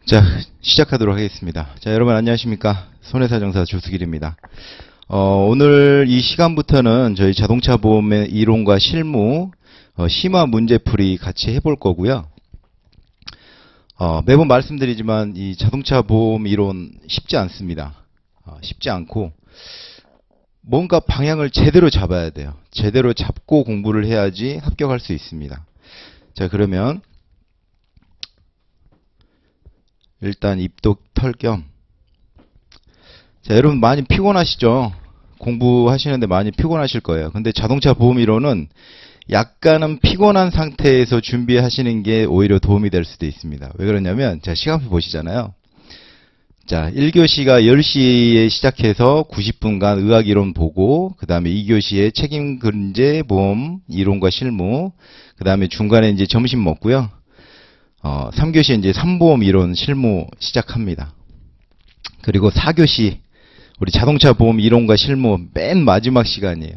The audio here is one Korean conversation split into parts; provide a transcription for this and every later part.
자, 시작하도록 하겠습니다. 자, 여러분 안녕하십니까? 손해사정사 조수길입니다. 오늘 이 시간부터는 저희 자동차 보험의 이론과 실무, 심화 문제풀이 같이 해볼 거고요. 매번 말씀드리지만 이 자동차 보험 이론 쉽지 않습니다. 쉽지 않고 뭔가 방향을 제대로 잡아야 돼요. 제대로 잡고 공부를 해야지 합격할 수 있습니다. 자, 그러면 일단 입도 털 겸. 자, 여러분 많이 피곤하시죠? 공부하시는데 많이 피곤하실 거예요. 근데 자동차 보험 이론은 약간은 피곤한 상태에서 준비하시는 게 오히려 도움이 될 수도 있습니다. 왜 그러냐면, 자, 시간표 보시잖아요. 자, 1교시가 10시에 시작해서 90분간 의학이론 보고, 그 다음에 2교시에 책임근제 보험 이론과 실무, 그 다음에 중간에 이제 점심 먹고요. 3교시 이제 삼보험 이론 실무 시작합니다. 그리고 4교시 우리 자동차 보험 이론과 실무 맨 마지막 시간이에요.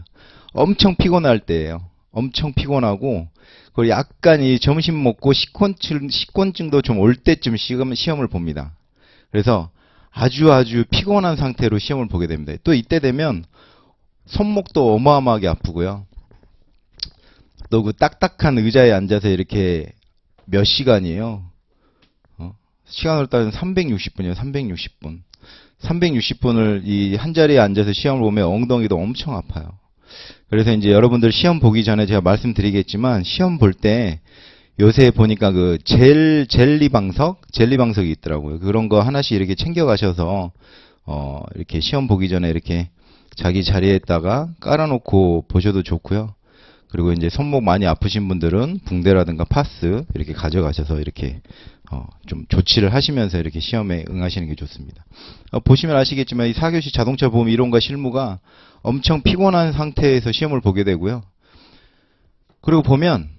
엄청 피곤할 때예요. 엄청 피곤하고 그리고 약간 이 점심 먹고 식곤증도 좀 올 때쯤 시험을 봅니다. 그래서 아주 피곤한 상태로 시험을 보게 됩니다. 또 이때 되면 손목도 어마어마하게 아프고요. 또 그 딱딱한 의자에 앉아서 이렇게 몇 시간이에요? 시간으로 따지면 360분이에요. 360분. 360분을 이 한 자리에 앉아서 시험을 보면 엉덩이도 엄청 아파요. 그래서 이제 여러분들 시험 보기 전에 제가 말씀드리겠지만 시험 볼 때 요새 보니까 그 젤리 방석이 있더라고요. 그런 거 하나씩 이렇게 챙겨 가셔서 이렇게 시험 보기 전에 이렇게 자기 자리에다가 깔아놓고 보셔도 좋고요. 그리고 이제 손목 많이 아프신 분들은 붕대라든가 파스 이렇게 가져가셔서 이렇게 좀 조치를 하시면서 이렇게 시험에 응하시는 게 좋습니다. 보시면 아시겠지만 이 4교시 자동차 보험 이론과 실무가 엄청 피곤한 상태에서 시험을 보게 되고요. 그리고 보면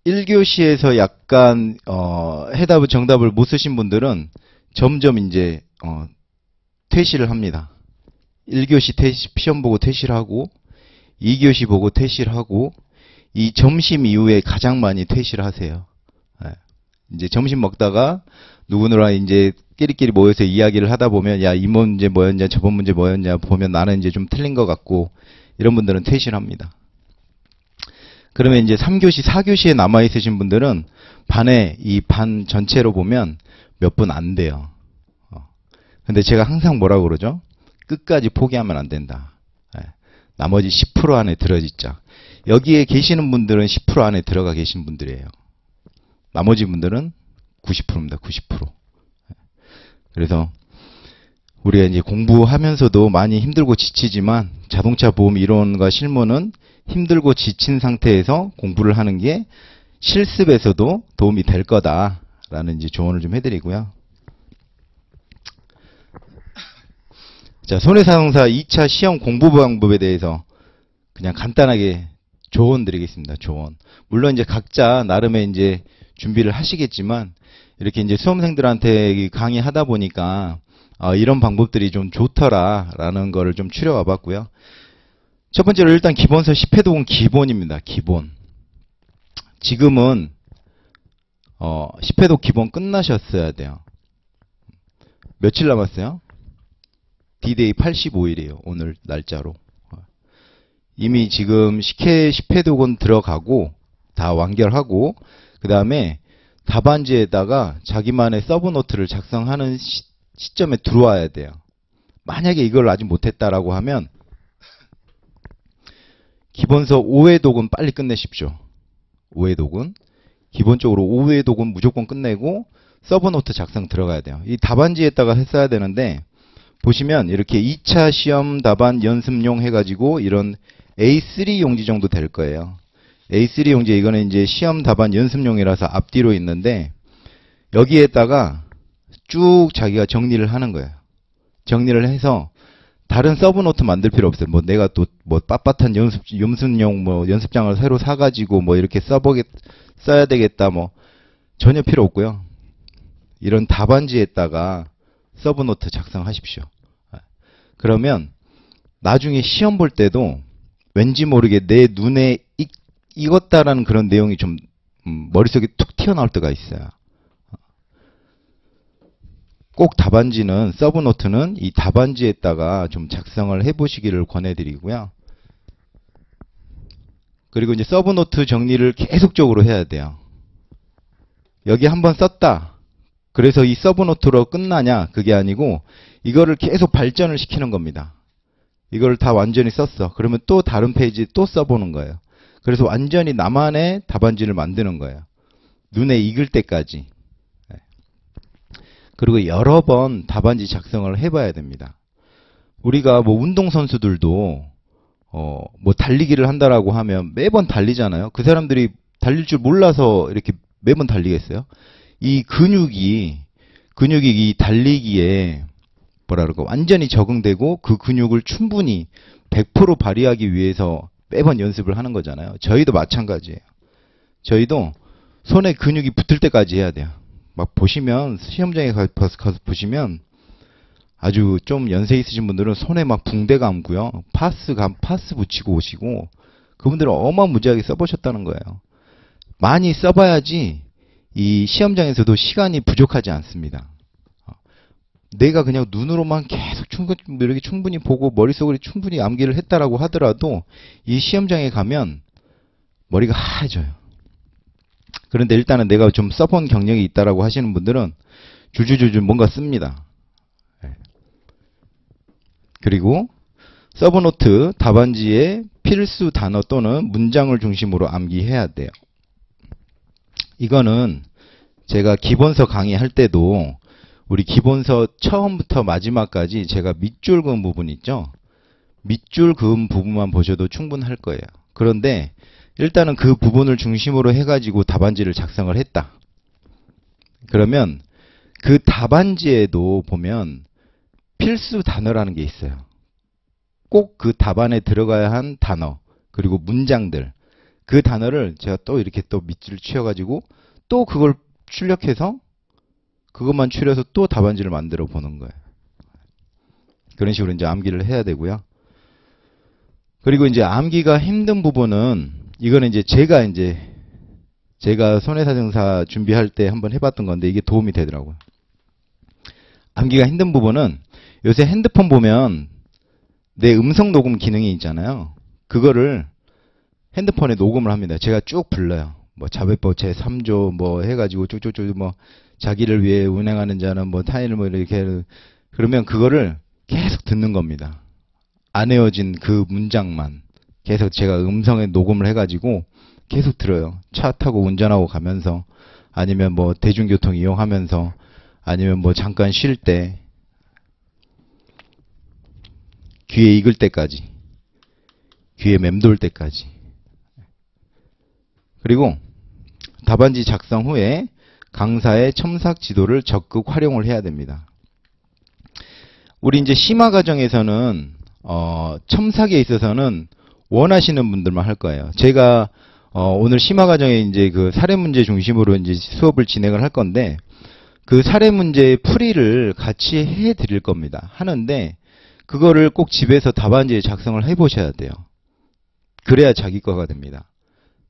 1교시에서 약간 정답을 못 쓰신 분들은 점점 이제 퇴실을 합니다. 1교시 시험 보고 퇴실을 하고 2교시 보고 퇴실을 하고 이 점심 이후에 가장 많이 퇴실을 하세요. 이제 점심 먹다가 누구누라 이제 끼리끼리 모여서 이야기를 하다 보면 야, 이 문제 뭐였냐 저번 문제 뭐였냐 보면 나는 이제 좀 틀린 것 같고 이런 분들은 퇴실합니다. 그러면 이제 3교시 4교시에 남아있으신 분들은 반에 이 반 전체로 보면 몇 분 안 돼요. 근데 제가 항상 뭐라고 그러죠? 끝까지 포기하면 안 된다. 나머지 10% 안에 들어있자. 여기에 계시는 분들은 10% 안에 들어가 계신 분들이에요. 나머지 분들은 90%입니다. 90%. 그래서 우리가 이제 공부하면서도 많이 힘들고 지치지만 자동차 보험 이론과 실무는 힘들고 지친 상태에서 공부를 하는 게 실습에서도 도움이 될 거다라는 이제 조언을 좀 해드리고요. 자, 손해사정사 2차 시험 공부 방법에 대해서 그냥 간단하게 조언 드리겠습니다. 조언. 물론 이제 각자 나름의 이제 준비를 하시겠지만 이렇게 이제 수험생들한테 강의하다 보니까 이런 방법들이 좀 좋더라라는 거를 좀 추려와 봤고요. 첫 번째로 일단 기본서 10회독은 기본입니다. 기본. 지금은 10회독 기본 끝나셨어야 돼요. 며칠 남았어요? D-Day 85일이에요. 오늘 날짜로. 이미 지금 10회독은 들어가고 다 완결하고 그 다음에 답안지에다가 자기만의 서브노트를 작성하는 시점에 들어와야 돼요. 만약에 이걸 아직 못했다라고 하면 기본서 5회독은 빨리 끝내십시오. 5회독은 기본적으로 5회독은 무조건 끝내고 서브노트 작성 들어가야 돼요. 이 답안지에다가 했어야 되는데 보시면 이렇게 2차 시험 답안 연습용 해가지고 이런 A3 용지 정도 될 거예요. A3 용지 이거는 이제 시험 답안 연습용이라서 앞뒤로 있는데 여기에다가 쭉 자기가 정리를 하는 거예요. 정리를 해서 다른 서브노트 만들 필요 없어요. 뭐 내가 또 뭐 빳빳한 연습용 뭐 연습장을 새로 사가지고 뭐 이렇게 써야 되겠다 뭐 전혀 필요 없고요. 이런 답안지에다가 서브노트 작성하십시오. 그러면 나중에 시험 볼 때도 왠지 모르게 내 눈에 익었다라는 그런 내용이 좀 머릿속에 툭 튀어나올 때가 있어요. 꼭 답안지는, 서브노트는 이 답안지에다가 좀 작성을 해보시기를 권해드리고요. 그리고 이제 서브노트 정리를 계속적으로 해야 돼요. 여기 한번 썼다. 그래서 이 서브노트로 끝나냐? 그게 아니고 이거를 계속 발전을 시키는 겁니다. 이걸 다 완전히 썼어. 그러면 또 다른 페이지 또 써보는 거예요. 그래서 완전히 나만의 답안지를 만드는 거예요. 눈에 익을 때까지. 그리고 여러 번 답안지 작성을 해봐야 됩니다. 우리가 뭐 운동선수들도 뭐 달리기를 한다라고 하면 매번 달리잖아요. 그 사람들이 달릴 줄 몰라서 이렇게 매번 달리겠어요? 이 근육이 이 달리기에 뭐라 그럴까 완전히 적응되고 그 근육을 충분히 100% 발휘하기 위해서 매번 연습을 하는 거잖아요. 저희도 마찬가지예요. 저희도 손에 근육이 붙을 때까지 해야 돼요. 막 보시면 시험장에 가서 보시면 아주 좀 연세 있으신 분들은 손에 막 붕대 감고요. 파스 붙이고 오시고 그분들은 어마무지하게 써보셨다는 거예요. 많이 써봐야지 이 시험장에서도 시간이 부족하지 않습니다. 내가 그냥 눈으로만 계속 충분히 보고 머릿속으로 충분히 암기를 했다라고 하더라도 이 시험장에 가면 머리가 하얘져요. 그런데 일단은 내가 좀 써본 경력이 있다라고 하시는 분들은 줄줄줄줄 뭔가 씁니다. 그리고 서브노트 답안지에 필수 단어 또는 문장을 중심으로 암기해야 돼요. 이거는 제가 기본서 강의할 때도 우리 기본서 처음부터 마지막까지 제가 밑줄 그은 부분 있죠? 밑줄 그은 부분만 보셔도 충분할 거예요. 그런데 일단은 그 부분을 중심으로 해가지고 답안지를 작성을 했다. 그러면 그 답안지에도 보면 필수 단어라는 게 있어요. 꼭 그 답안에 들어가야 한 단어 그리고 문장들 그 단어를 제가 또 이렇게 또 밑줄을 치워가지고 또 그걸 출력해서 그것만 추려서 또 답안지를 만들어 보는 거예요. 그런 식으로 이제 암기를 해야 되고요. 그리고 이제 암기가 힘든 부분은 이거는 이제 제가 손해사정사 준비할 때 한번 해봤던 건데 이게 도움이 되더라고요. 암기가 힘든 부분은 요새 핸드폰 보면 내 음성 녹음 기능이 있잖아요. 그거를 핸드폰에 녹음을 합니다. 제가 쭉 불러요. 뭐 자배법 제3조 뭐 해가지고 쭉쭉쭉 뭐 자기를 위해 운행하는 자는 뭐 타인을 뭐 이렇게 그러면 그거를 계속 듣는 겁니다. 안 헤어진 그 문장만 계속 제가 음성에 녹음을 해가지고 계속 들어요. 차 타고 운전하고 가면서 아니면 뭐 대중교통 이용하면서 아니면 뭐 잠깐 쉴 때 귀에 익을 때까지 귀에 맴돌 때까지 그리고 답안지 작성 후에 강사의 첨삭 지도를 적극 활용을 해야 됩니다. 우리 이제 심화 과정에서는 첨삭에 있어서는 원하시는 분들만 할 거예요. 제가 오늘 심화 과정에 이제 그 사례 문제 중심으로 이제 수업을 진행을 할 건데 그 사례 문제의 풀이를 같이 해 드릴 겁니다. 하는데 그거를 꼭 집에서 답안지에 작성을 해 보셔야 돼요. 그래야 자기 거가 됩니다.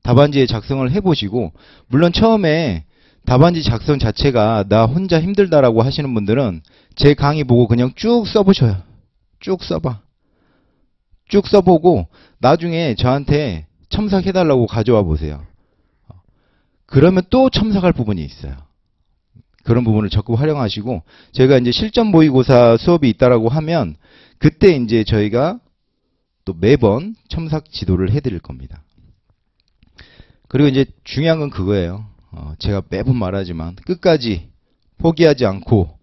답안지에 작성을 해보시고 물론 처음에 답안지 작성 자체가 나 혼자 힘들다라고 하시는 분들은 제 강의 보고 그냥 쭉 써보셔요. 쭉 써봐. 쭉 써보고 나중에 저한테 첨삭해달라고 가져와 보세요. 그러면 또 첨삭할 부분이 있어요. 그런 부분을 적극 활용하시고 제가 이제 실전 모의고사 수업이 있다라고 하면 그때 이제 저희가 또 매번 첨삭 지도를 해드릴 겁니다. 그리고 이제 중요한 건 그거예요. 제가 매번 말하지만 끝까지 포기하지 않고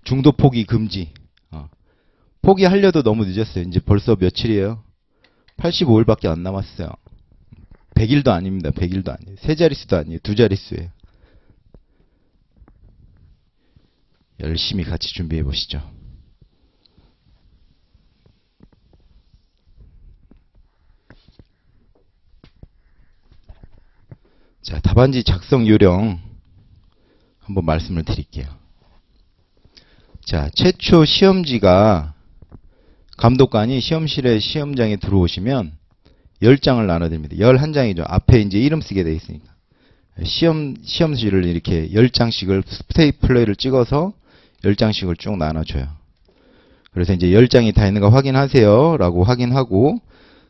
중도 포기 금지. 포기하려도 너무 늦었어요. 이제 벌써 며칠이에요? 85일밖에 안 남았어요. 100일도 아닙니다. 100일도 아니에요. 세 자릿수도 아니에요. 두 자릿수예요. 열심히 같이 준비해 보시죠. 자, 답안지 작성 요령 한번 말씀을 드릴게요. 자, 최초 시험지가 감독관이 시험실에 시험장에 들어오시면 10장을 나눠드립니다. 11장이죠. 앞에 이제 이름 쓰게 되어 있으니까. 시험지를 이렇게 10장씩을 스테이플러를 찍어서 10장씩을 쭉 나눠줘요. 그래서 이제 10장이 다 있는가 확인하세요 라고 확인하고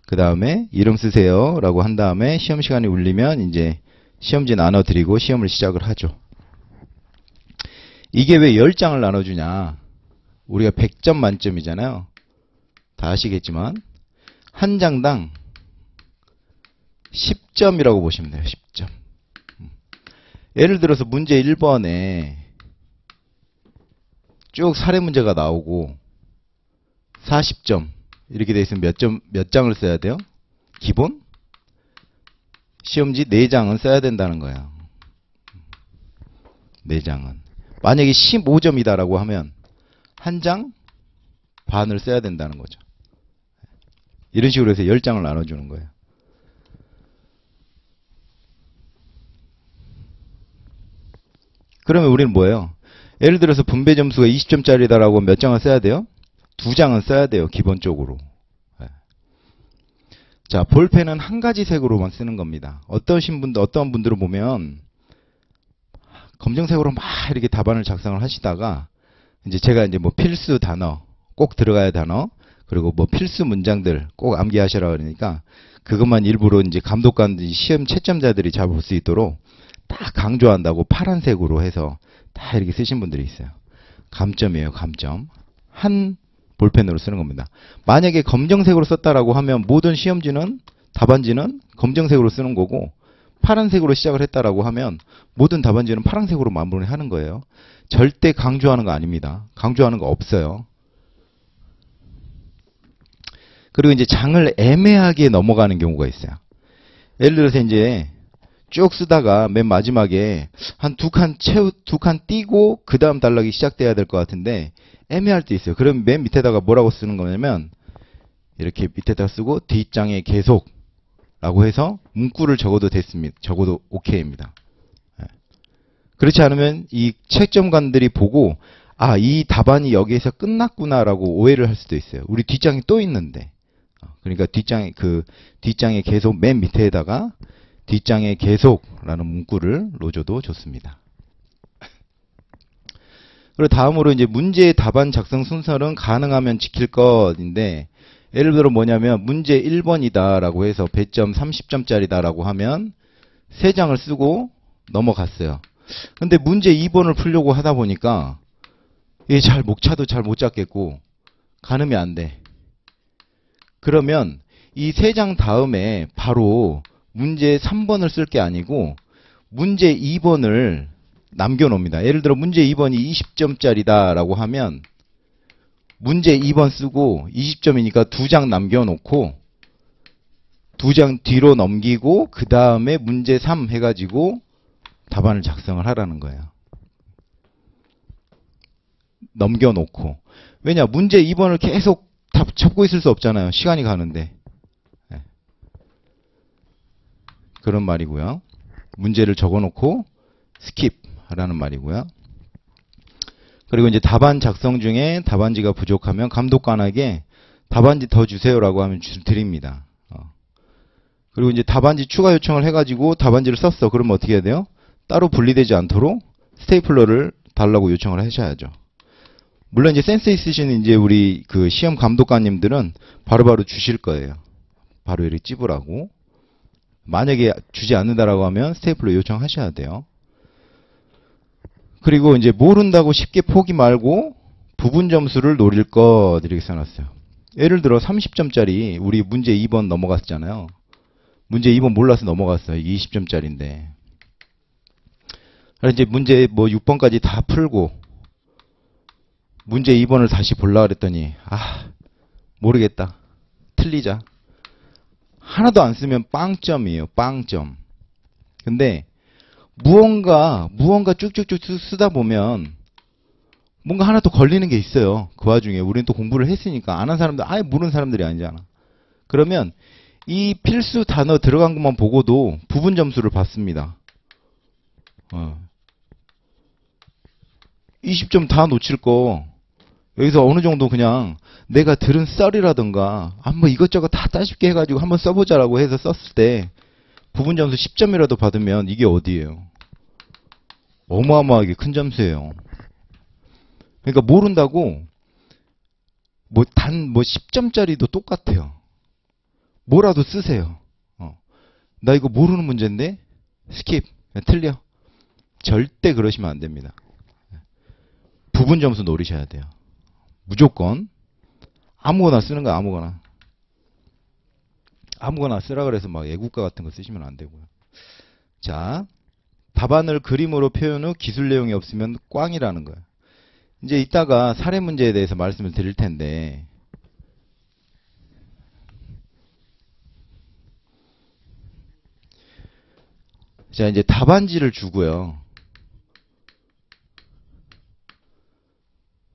그 다음에 이름 쓰세요 라고 한 다음에 시험 시간이 울리면 이제 시험지 나눠드리고 시험을 시작을 하죠. 이게 왜 10장을 나눠주냐. 우리가 100점 만점이잖아요. 다 아시겠지만 한 장당 10점이라고 보시면 돼요. 10점. 예를 들어서 문제 1번에 쭉 사례 문제가 나오고 40점 이렇게 돼 있으면 몇 장을 써야 돼요? 기본? 시험지 4장은 써야 된다는 거예요. 4장은. 만약에 15점이다라고 하면 한 장 반을 써야 된다는 거죠. 이런 식으로 해서 10장을 나눠주는 거예요. 그러면 우리는 뭐예요? 예를 들어서 분배 점수가 20점짜리다라고 몇 장을 써야 돼요? 2장은 써야 돼요. 기본적으로. 자, 볼펜은 한 가지 색으로만 쓰는 겁니다. 어떤 분들은 보면 검정색으로 막 이렇게 답안을 작성을 하시다가 이제 제가 이제 뭐 필수 단어, 꼭 들어가야 단어, 그리고 뭐 필수 문장들 꼭 암기하시라 그러니까 그것만 일부러 이제 감독관 시험 채점자들이 잘 볼 수 있도록 딱 강조한다고 파란색으로 해서 다 이렇게 쓰신 분들이 있어요. 감점이에요, 감점. 한 볼펜으로 쓰는 겁니다. 만약에 검정색으로 썼다라고 하면 모든 시험지는 답안지는 검정색으로 쓰는 거고 파란색으로 시작을 했다라고 하면 모든 답안지는 파란색으로 마무리하는 거예요. 절대 강조하는 거 아닙니다. 강조하는 거 없어요. 그리고 이제 장을 애매하게 넘어가는 경우가 있어요. 예를 들어서 이제 쭉 쓰다가 맨 마지막에 한 두 칸 띄고 그 다음 단락이 시작돼야 될 것 같은데 애매할 때 있어요. 그럼 맨 밑에다가 뭐라고 쓰는 거냐면 이렇게 밑에다가 쓰고 뒷장에 계속 라고 해서 문구를 적어도 됐습니다. 적어도 OK입니다. 그렇지 않으면 이 채점관들이 보고 아, 이 답안이 여기에서 끝났구나라고 오해를 할 수도 있어요. 우리 뒷장이 또 있는데. 그러니까 뒷장에 계속 맨 밑에다가 뒷장에 계속라는 문구를 넣어줘도 좋습니다. 그리고 다음으로 이제 문제의 답안 작성 순서는 가능하면 지킬 것인데 예를 들어 뭐냐면 문제 1번이다라고 해서 배점 30점짜리다라고 하면 3장을 쓰고 넘어갔어요. 근데 문제 2번을 풀려고 하다 보니까 이게 목차도 잘 못 잡겠고 가늠이 안 돼. 그러면 이 3장 다음에 바로 문제 3번을 쓸 게 아니고 문제 2번을 남겨놓습니다. 예를 들어 문제 2번이 20점짜리다라고 하면 문제 2번 쓰고 20점이니까 2장 남겨놓고 2장 뒤로 넘기고 그 다음에 문제 3 해가지고 답안을 작성을 하라는 거예요. 넘겨놓고. 왜냐? 문제 2번을 계속 접고 있을 수 없잖아요. 시간이 가는데. 네. 그런 말이고요. 문제를 적어놓고 스킵하라는 말이고요. 그리고 이제 답안 작성 중에 답안지가 부족하면 감독관에게 답안지 더 주세요라고 하면 드립니다. 그리고 이제 답안지 추가 요청을 해가지고 답안지를 썼어. 그러면 어떻게 해야 돼요? 따로 분리되지 않도록 스테이플러를 달라고 요청을 하셔야죠. 물론 이제 센스 있으신 이제 우리 그 시험 감독관님들은 바로바로 주실 거예요. 바로 이렇게 찝으라고. 만약에 주지 않는다라고 하면 스테이플러 요청하셔야 돼요. 그리고 이제 모른다고 쉽게 포기 말고 부분 점수를 노릴 것 이렇게 써놨어요. 예를 들어 30점짜리 우리 문제 2번 넘어갔잖아요. 문제 2번 몰라서 넘어갔어요. 이게 20점짜리인데. 그래서 이제 문제 뭐 6번까지 다 풀고 문제 2번을 다시 보려고 그랬더니 모르겠다. 틀리자. 하나도 안 쓰면 빵점이에요. 빵점. 근데 무언가 쭉쭉쭉 쓰다 보면 뭔가 하나 또 걸리는 게 있어요. 그 와중에 우리는 또 공부를 했으니까 안 한 사람들 아예 모르는 사람들이 아니잖아. 그러면 이 필수 단어 들어간 것만 보고도 부분 점수를 받습니다. 20점 다 놓칠 거 여기서 어느 정도 그냥 내가 들은 썰이라든가 한번 이것저것 다 따집게 해가지고 한번 써보자라고 해서 썼을 때 부분 점수 10점이라도 받으면 이게 어디예요? 어마어마하게 큰 점수예요. 그러니까 모른다고 뭐 10점짜리도 똑같아요. 뭐라도 쓰세요. 나 이거 모르는 문제인데 스킵, 틀려. 절대 그러시면 안 됩니다. 부분 점수 노리셔야 돼요. 무조건 아무거나 쓰는 거야. 아무거나 쓰라 그래서 막 애국가 같은 거 쓰시면 안 되고요. 자, 답안을 그림으로 표현 후 기술 내용이 없으면 꽝이라는 거예요. 이제 이따가 사례 문제에 대해서 말씀을 드릴 텐데, 자, 이제 답안지를 주고요.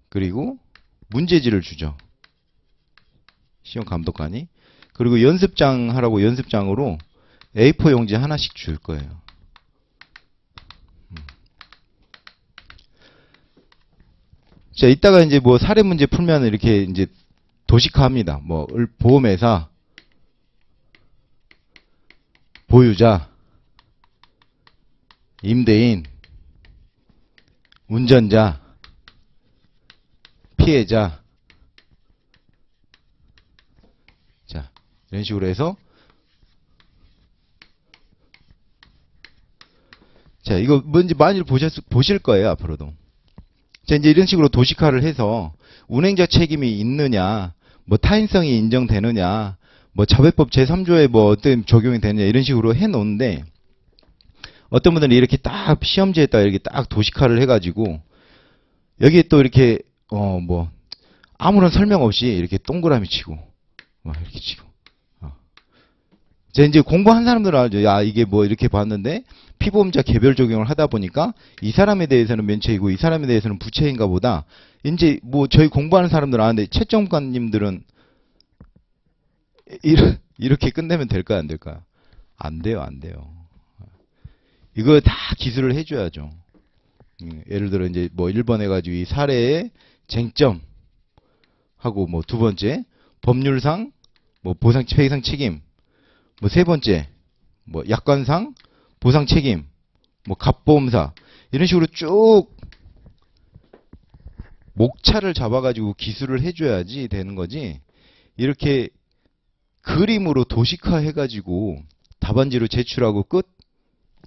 그리고 문제지를 주죠. 시험 감독관이. 그리고 연습장 하라고 연습장으로 A4 용지 하나씩 줄 거예요. 자, 이따가 이제 뭐 사례 문제 풀면 이렇게 이제 도식화합니다. 뭐 보험회사, 보유자, 임대인, 운전자, 피해자. 자, 이런 식으로 해서 자, 이거 뭔지 많이 보실 거예요, 앞으로도. 자, 이제 이런 식으로 도식화를 해서 운행자 책임이 있느냐, 뭐 타인성이 인정되느냐, 뭐 자회법 제3조에 뭐 어떤 적용이 되느냐 이런 식으로 해 놓는데 어떤 분들은 이렇게 딱 시험지에다가 이렇게 딱 도식화를 해가지고 여기에 또 이렇게 뭐 아무런 설명 없이 이렇게 동그라미 치고 막 이렇게 치고. 자, 이제 공부한 사람들은 알죠. 야, 이게 뭐 이렇게 봤는데 피보험자 개별 적용을 하다 보니까 이 사람에 대해서는 면책이고 이 사람에 대해서는 부채인가 보다. 이제 뭐 저희 공부하는 사람들은 아는데 채점관님들은 이렇게 끝내면 될까요, 안 될까요? 안 돼요, 안 돼요. 이거 다 기술을 해줘야죠. 예를 들어 이제 뭐 1번 해가지고 이 사례의 쟁점 하고 뭐 두 번째 법률상 뭐 보상 폐상 책임 뭐 세 번째 뭐 약관상 보상 책임 뭐 갑보험사 이런 식으로 쭉 목차를 잡아가지고 기술을 해줘야지 되는 거지. 이렇게 그림으로 도식화 해가지고 답안지로 제출하고 끝?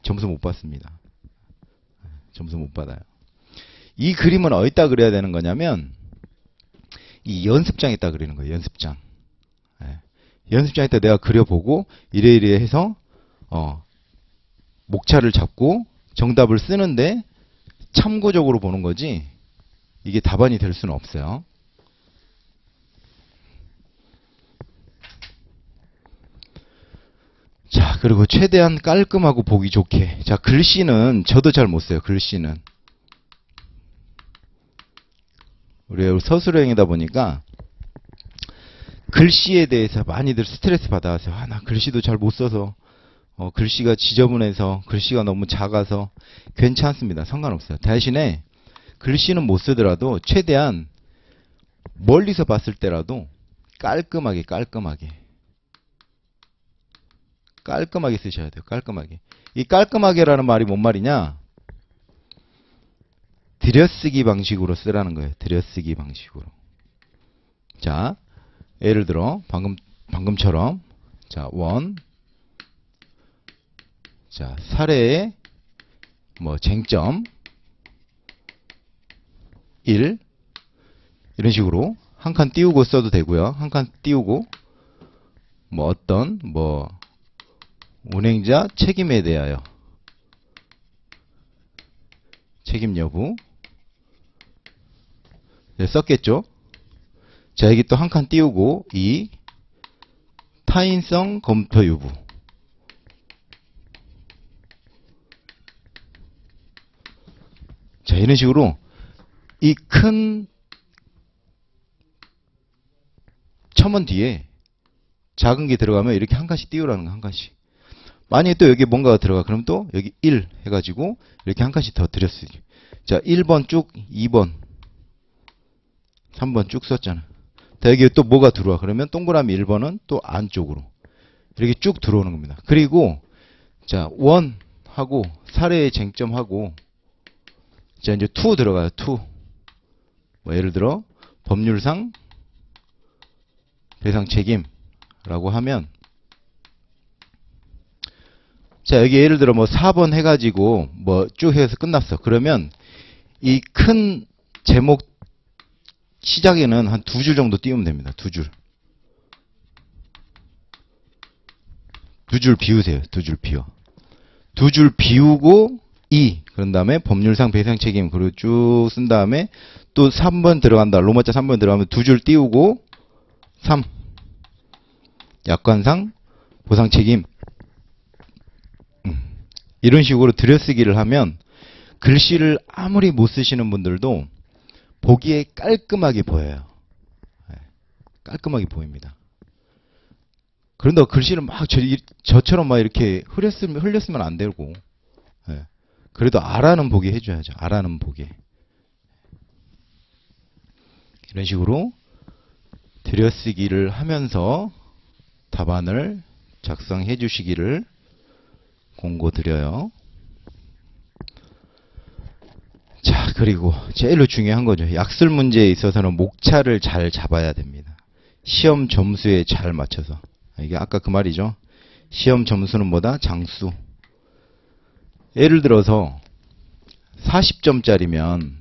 점수 못 받습니다. 점수 못 받아요. 이 그림은 어디다 그려야 되는 거냐면 이 연습장에다 그리는 거예요. 연습장. 연습장에다 내가 그려보고 이래 해서 목차를 잡고 정답을 쓰는데 참고적으로 보는 거지 이게 답안이 될 수는 없어요. 자, 그리고 최대한 깔끔하고 보기 좋게. 자, 글씨는 저도 잘 못 써요. 글씨는. 우리 서술형이다 보니까 글씨에 대해서 많이들 스트레스 받아서 나 글씨도 잘 못 써서 글씨가 지저분해서 글씨가 너무 작아서 괜찮습니다. 상관없어요. 대신에 글씨는 못 쓰더라도 최대한 멀리서 봤을 때라도 깔끔하게 쓰셔야 돼요. 깔끔하게. 이 깔끔하게라는 말이 뭔 말이냐? 들여쓰기 방식으로 쓰라는 거예요. 들여쓰기 방식으로. 자, 예를 들어 방금처럼 자, 자, 사례의 뭐 쟁점 1 이런 식으로 한 칸 띄우고 써도 되고요. 한 칸 띄우고 뭐 어떤 뭐 운행자 책임에 대하여 책임 여부 네, 썼겠죠. 자, 여기 또 한 칸 띄우고 이 타인성 검토 여부 자, 이런 식으로 이 큰 첨언 뒤에 작은 게 들어가면 이렇게 한 칸씩 띄우라는 거 한 칸씩. 만약에 또 여기 뭔가가 들어가 그럼 또 여기 1 해가지고 이렇게 한 칸씩 더 들였어요. 자, 1번 쭉 2번 3번 쭉 썼잖아. 자, 여기 또 뭐가 들어와 그러면 동그라미 1번은 또 안쪽으로 이렇게 쭉 들어오는 겁니다. 그리고 자, 원하고 사례의 쟁점하고 자, 이제 2 들어가요. 2 뭐 예를 들어 법률상 배상 책임라고 하면, 자 여기 예를 들어 뭐 4번 해가지고 뭐 쭉 해서 끝났어. 그러면 이 큰 제목 시작에는 한 2줄 정도 띄우면 됩니다. 2줄. 2줄 비우세요. 2줄 비워. 2줄 비우고 그런 다음에 법률상 배상 책임, 그리고 쭉 쓴 다음에 또 3번 들어간다. 로마자 3번 들어가면 2줄 띄우고 3. 약관상 보상 책임. 이런 식으로 들여쓰기를 하면 글씨를 아무리 못 쓰시는 분들도 보기에 깔끔하게 보여요. 깔끔하게 보입니다. 그런데 글씨를 막 저처럼 막 이렇게 흘렸으면 안 되고, 그래도 알아는 보게 해줘야죠. 알아는 보게. 이런 식으로 들여쓰기를 하면서 답안을 작성해 주시기를 공고드려요. 자, 그리고 제일로 중요한 거죠. 약술 문제에 있어서는 목차를 잘 잡아야 됩니다. 시험 점수에 잘 맞춰서. 이게 아까 그 말이죠. 시험 점수는 뭐다? 장수. 예를 들어서 40점짜리면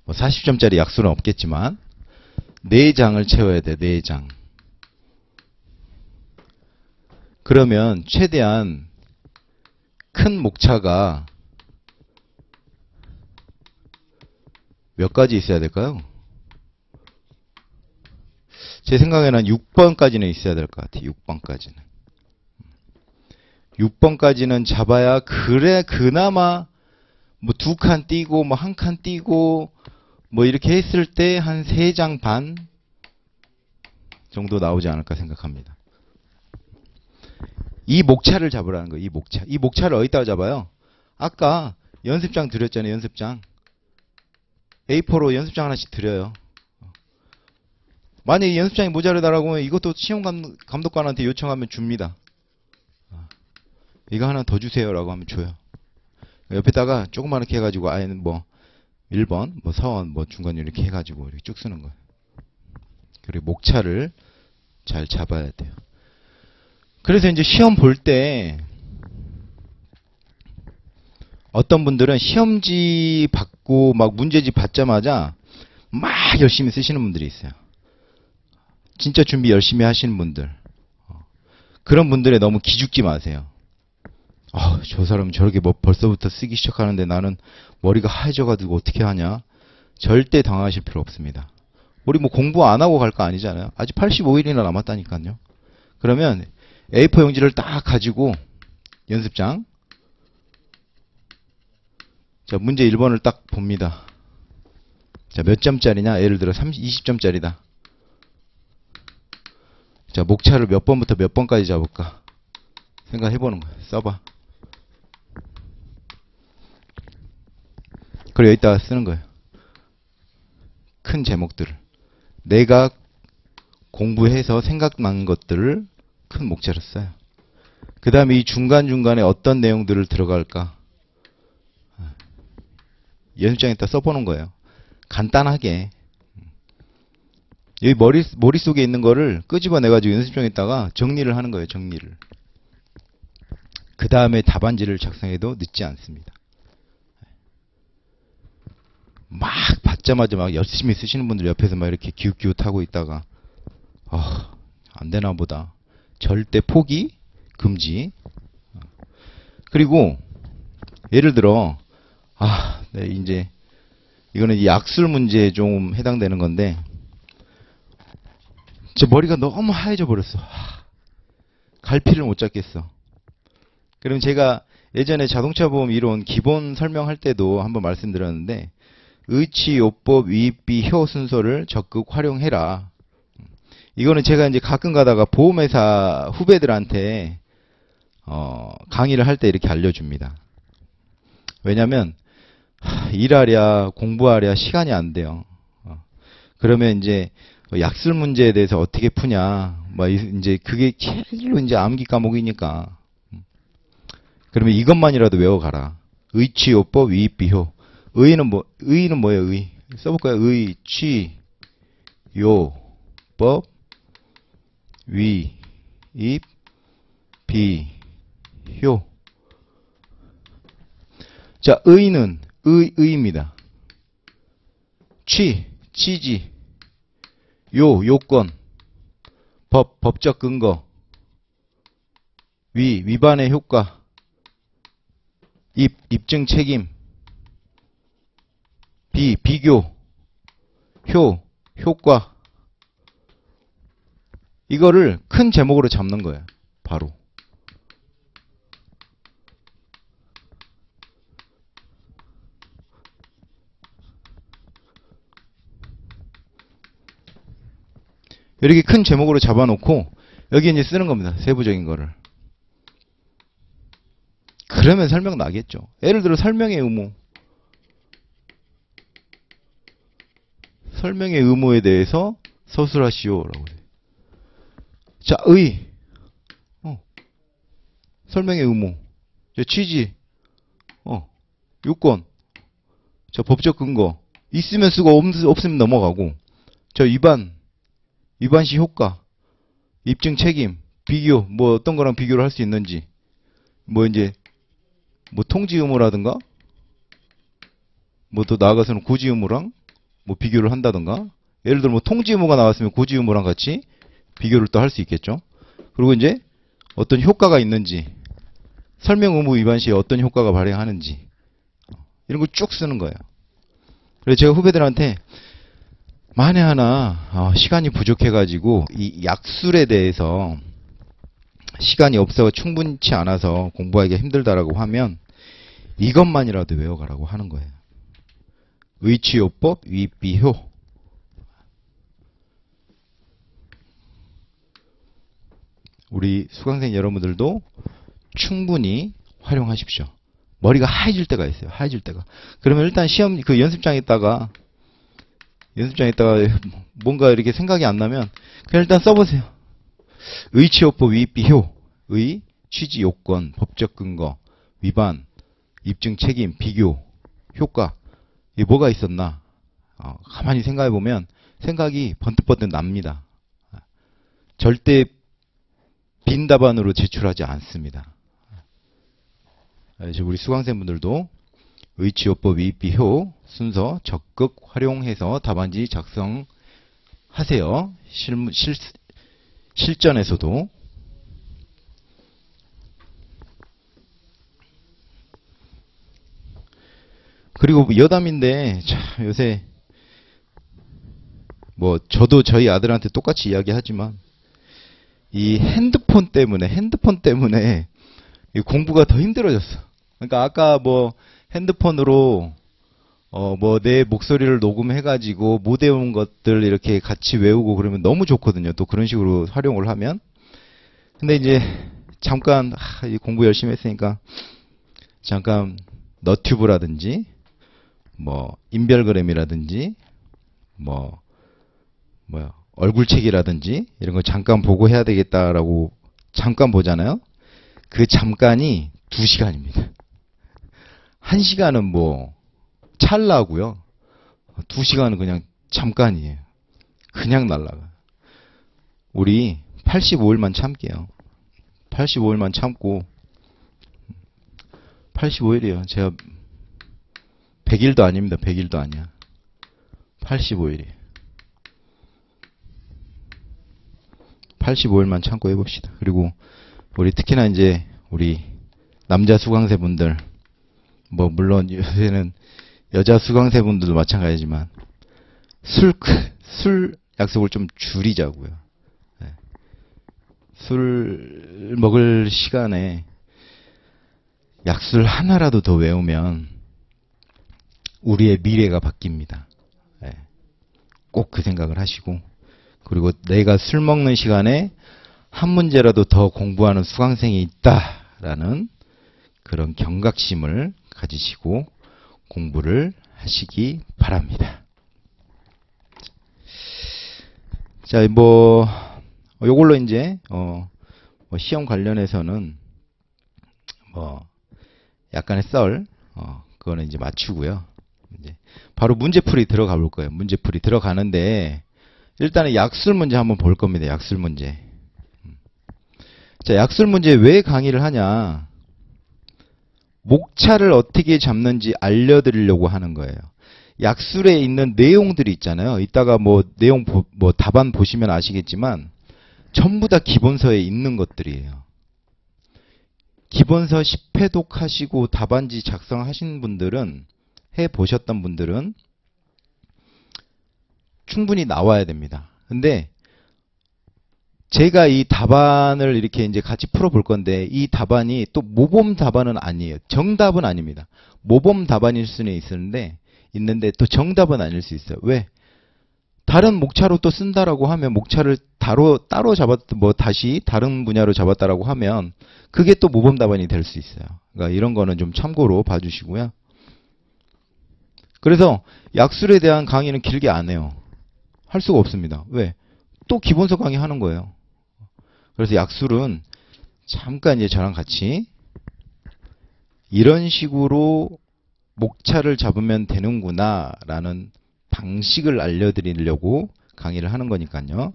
뭐 40점짜리 약수는 없겠지만 4장을 채워야 돼. 4장. 그러면 최대한 큰 목차가 몇 가지 있어야 될까요? 제 생각에는 한 6번까지는 있어야 될 것 같아요. 6번까지는. 6번까지는 잡아야 그래 그나마 뭐 2칸 띄고 뭐 1칸 띄고 뭐 이렇게 했을 때 한 3장 반 정도 나오지 않을까 생각합니다. 이 목차를 잡으라는 거예요. 이 목차. 이 목차를 어디다가 잡아요? 아까 연습장 드렸잖아요. 연습장. A4로 연습장 하나씩 드려요. 만약에 연습장이 모자르다라고 하면 이것도 시험 감독관한테 요청하면 줍니다. 이거 하나 더 주세요 라고 하면 줘요. 옆에다가 조그맣게 해가지고 아예는 뭐 1번, 뭐 서원, 뭐 중간 이렇게 해가지고 이렇게 쭉 쓰는 거예요. 그리고 목차를 잘 잡아야 돼요. 그래서 이제 시험 볼 때 어떤 분들은 시험지 받고 막 문제지 받자마자 막 열심히 쓰시는 분들이 있어요. 진짜 준비 열심히 하시는 분들. 그런 분들에 너무 기죽지 마세요. 저 사람은 저렇게 뭐 벌써부터 쓰기 시작하는데 나는 머리가 하얘져가지고 어떻게 하냐. 절대 당하실 필요 없습니다. 우리 뭐 공부 안 하고 갈 거 아니잖아요. 아직 85일이나 남았다니까요. 그러면 A4 용지를 딱 가지고 연습장. 자, 문제 1번을 딱 봅니다. 자, 몇 점짜리냐? 예를 들어 20점짜리다. 자, 목차를 몇 번부터 몇 번까지 잡을까? 생각해보는 거야. 써봐. 그리고 여기다가 쓰는 거예요. 큰 제목들을. 내가 공부해서 생각난 것들을 큰 목차로 써요. 그 다음에 이 중간중간에 어떤 내용들을 들어갈까? 연습장에다 써보는 거예요. 간단하게. 여기 머릿속에 있는 거를 끄집어내가지고 연습장에다가 정리를 하는 거예요. 정리를. 그 다음에 답안지를 작성해도 늦지 않습니다. 막 받자마자 막 열심히 쓰시는 분들 옆에서 막 이렇게 기웃기웃하고 있다가 안 되나 보다. 절대 포기, 금지. 그리고 예를 들어 네, 이제 이거는 이 약술 문제에 좀 해당되는 건데 제 머리가 너무 하얘져 버렸어. 갈피를 못 잡겠어. 그럼 제가 예전에 자동차 보험 이론 기본 설명할 때도 한번 말씀드렸는데 의치, 요법, 위입비, 효 순서를 적극 활용해라. 이거는 제가 이제 가끔 가다가 보험회사 후배들한테 강의를 할 때 이렇게 알려줍니다. 왜냐면 일하랴 공부하랴 시간이 안 돼요. 그러면 이제 약술 문제에 대해서 어떻게 푸냐, 뭐 이제 그게 제일로 이제 암기 과목이니까. 그러면 이것만이라도 외워가라. 의치, 요법, 위입비, 효. 의는 뭐예요? 의. 써볼까요? 의, 취, 요, 법, 위, 입, 비, 효. 자, 의는 의입니다. 취, 취지, 요, 요건, 법, 법적 근거, 위, 위반의 효과, 입, 입증 책임, 비, 비교, 효, 효과. 이거를 큰 제목으로 잡는 거예요. 바로. 이렇게 큰 제목으로 잡아놓고 여기 이제 쓰는 겁니다. 세부적인 거를. 그러면 설명 나겠죠. 예를 들어 설명의 의무. 설명의 의무에 대해서 서술하시오라고 해요. 자, 의. 설명의 의무. 자, 취지. 요건. 자, 법적 근거. 있으면 쓰고 없으면 넘어가고. 자, 위반시 효과. 입증 책임. 비교. 뭐 어떤 거랑 비교를 할 수 있는지. 뭐 이제 뭐 통지 의무라든가 뭐 또 나아가서는 고지 의무랑 뭐 비교를 한다든가. 예를 들어 뭐 통지 의무가 나왔으면 고지 의무랑 같이 비교를 또 할 수 있겠죠. 그리고 이제 어떤 효과가 있는지, 설명 의무 위반 시에 어떤 효과가 발생하는지 이런 걸 쭉 쓰는 거예요. 그래서 제가 후배들한테 만에 하나 시간이 부족해가지고 이 약술에 대해서 시간이 없어 충분치 않아서 공부하기가 힘들다라고 하면 이것만이라도 외워가라고 하는 거예요. 의취요법, 위비효. 우리 수강생 여러분들도 충분히 활용하십시오. 머리가 하얘질 때가 있어요. 하얘질 때가. 그러면 일단 시험 그 연습장에 있다가 뭔가 이렇게 생각이 안 나면 그냥 일단 써보세요. 의취요법, 위비효. 의, 취지, 요건, 법적 근거, 위반, 입증 책임, 비교, 효과. 이게 뭐가 있었나? 가만히 생각해 보면 생각이 번뜩번뜩 납니다. 절대 빈 답안으로 제출하지 않습니다. 우리 수강생분들도 의취요법, 위비효 순서 적극 활용해서 답안지 작성하세요. 실전에서도. 그리고 여담인데 요새 뭐 저도 저희 아들한테 똑같이 이야기하지만 이 핸드폰 때문에 이 공부가 더 힘들어졌어. 그러니까 아까 뭐 핸드폰으로 뭐 내 목소리를 녹음해가지고 못 외운 것들 이렇게 같이 외우고 그러면 너무 좋거든요. 또 그런 식으로 활용을 하면. 근데 이제 잠깐 이 공부 열심히 했으니까 잠깐 너튜브라든지 뭐 인별그램이라든지 얼굴책이라든지 이런 거 잠깐 보고 해야 되겠다라고 잠깐 보잖아요. 그 잠깐이 2시간입니다. 1시간은 뭐 찰나고요. 2시간은 그냥 잠깐이에요. 그냥 날라가. 우리 85일만 참게요. 85일만 참고 85일이에요. 제가 100일도 아닙니다. 100일도 아니야. 85일이. 85일만 참고 해봅시다. 그리고 우리 특히나 이제 우리 남자 수강생분들 뭐 물론 요새는 여자 수강생분들도 마찬가지지만 술 약속을 좀 줄이자고요. 네. 술 먹을 시간에 약술 하나라도 더 외우면 우리의 미래가 바뀝니다. 네. 꼭 그 생각을 하시고 그리고 내가 술 먹는 시간에 한 문제라도 더 공부하는 수강생이 있다라는 그런 경각심을 가지시고 공부를 하시기 바랍니다. 자, 뭐 요걸로 이제 뭐 시험 관련해서는 뭐 약간의 썰 그거는 이제 맞추고요. 바로 문제풀이 들어가 볼 거예요. 문제풀이 들어가는데 일단은 약술 문제 한번 볼 겁니다. 약술 문제. 자, 약술 문제 왜 강의를 하냐? 목차를 어떻게 잡는지 알려드리려고 하는 거예요. 약술에 있는 내용들이 있잖아요. 이따가 뭐 내용 답안 보시면 아시겠지만 전부 다 기본서에 있는 것들이에요. 기본서 10회독 하시고 답안지 작성하신 분들은, 해보셨던 분들은 충분히 나와야 됩니다. 근데 제가 이 답안을 이렇게 이제 같이 풀어볼 건데 이 답안이 또 모범 답안은 아니에요. 정답은 아닙니다. 모범 답안일 수는 있는데 또 정답은 아닐 수 있어요. 왜? 다른 목차로 또 쓴다라고 하면 목차를 따로 다시 다른 분야로 잡았다라고 하면 그게 또 모범 답안이 될 수 있어요. 그러니까 이런 거는 좀 참고로 봐주시고요. 그래서 약술에 대한 강의는 길게 안 해요. 할 수가 없습니다. 왜? 또 기본서 강의 하는 거예요. 그래서 약술은 잠깐 이제 저랑 같이 이런 식으로 목차를 잡으면 되는구나 라는 방식을 알려드리려고 강의를 하는 거니까요.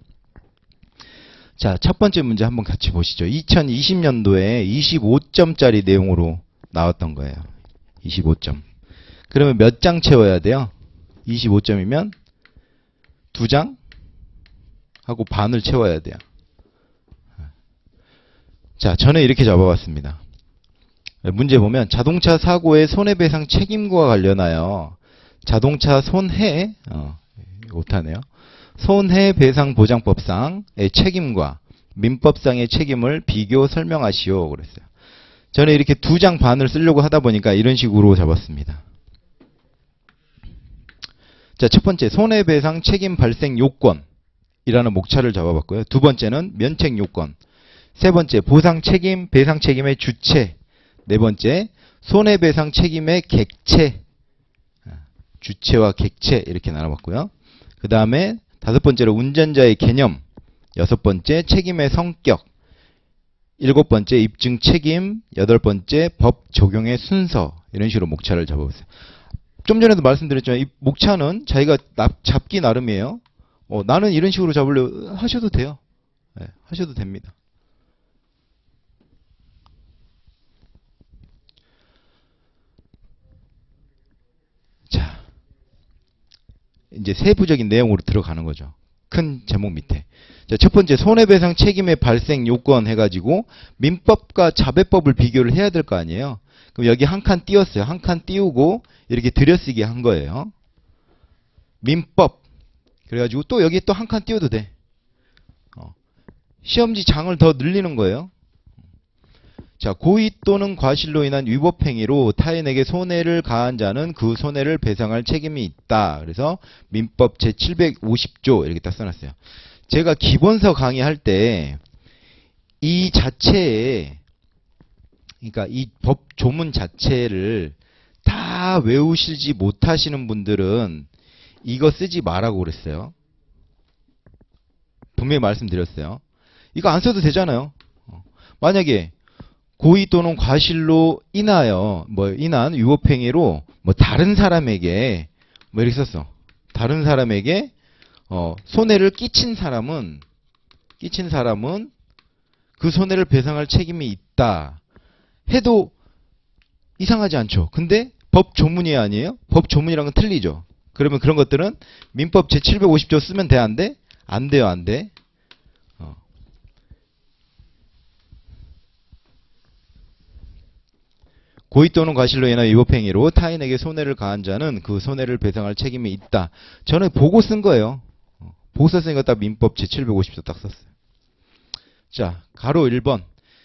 자, 첫 번째 문제 한번 같이 보시죠. 2020년도에 25점짜리 내용으로 나왔던 거예요. 25점. 그러면 몇 장 채워야 돼요? 25점이면 2장 하고 반을 채워야 돼요. 자, 저는 이렇게 잡아봤습니다. 문제 보면 자동차 사고의 손해배상 책임과 관련하여 자동차 오타네요. 손해배상보장법상의 책임과 민법상의 책임을 비교 설명하시오. 그랬어요. 저는 이렇게 2장 반을 쓰려고 하다 보니까 이런 식으로 잡았습니다. 자, 첫 번째 손해배상 책임 발생 요건이라는 목차를 잡아봤고요. 두 번째는 면책 요건. 세 번째 보상 책임, 배상 책임의 주체. 네 번째 손해배상 책임의 객체. 주체와 객체 이렇게 나눠봤고요. 그 다음에 다섯 번째로 운전자의 개념. 여섯 번째 책임의 성격. 일곱 번째 입증 책임. 여덟 번째 법 적용의 순서. 이런 식으로 목차를 잡아봤어요. 좀 전에도 말씀드렸지만 이 목차는 자기가 잡기 나름이에요. 나는 이런 식으로 잡으려고 하셔도 돼요. 네, 하셔도 됩니다. 자, 이제 세부적인 내용으로 들어가는 거죠. 큰 제목 밑에. 자, 첫 번째 손해배상 책임의 발생 요건 해가지고 민법과 자배법을 비교를 해야 될 거 아니에요. 그럼 여기 한 칸 띄웠어요. 한 칸 띄우고 이렇게 들여쓰기 한 거예요. 민법. 그래가지고 또 여기 또 한 칸 띄워도 돼. 시험지 장을 더 늘리는 거예요. 자, 고의 또는 과실로 인한 위법행위로 타인에게 손해를 가한 자는 그 손해를 배상할 책임이 있다. 그래서 민법 제750조 이렇게 딱 써놨어요. 제가 기본서 강의할 때 이 자체에, 그러니까 이 법 조문 자체를 다 외우시지 못하시는 분들은 이거 쓰지 말라고 그랬어요. 분명히 말씀드렸어요. 이거 안 써도 되잖아요. 만약에 고의 또는 과실로 인하여 인한 위법행위로 다른 사람에게 이렇게 썼어. 다른 사람에게 손해를 끼친 사람은 그 손해를 배상할 책임이 있다 해도 이상하지 않죠. 근데 법 조문이 아니에요? 법 조문이랑 은 틀리죠. 그러면 그런 것들은 민법 제750조 쓰면 돼, 안 돼? 안 돼요, 안 돼. 고의 또는 과실로 인한 위법행위로 타인에게 손해를 가한 자는 그 손해를 배상할 책임이 있다. 저는 보고 쓴 거예요. 보고 썼으니까 딱 민법 제750조 딱 썼어요. 자, 가로 1번.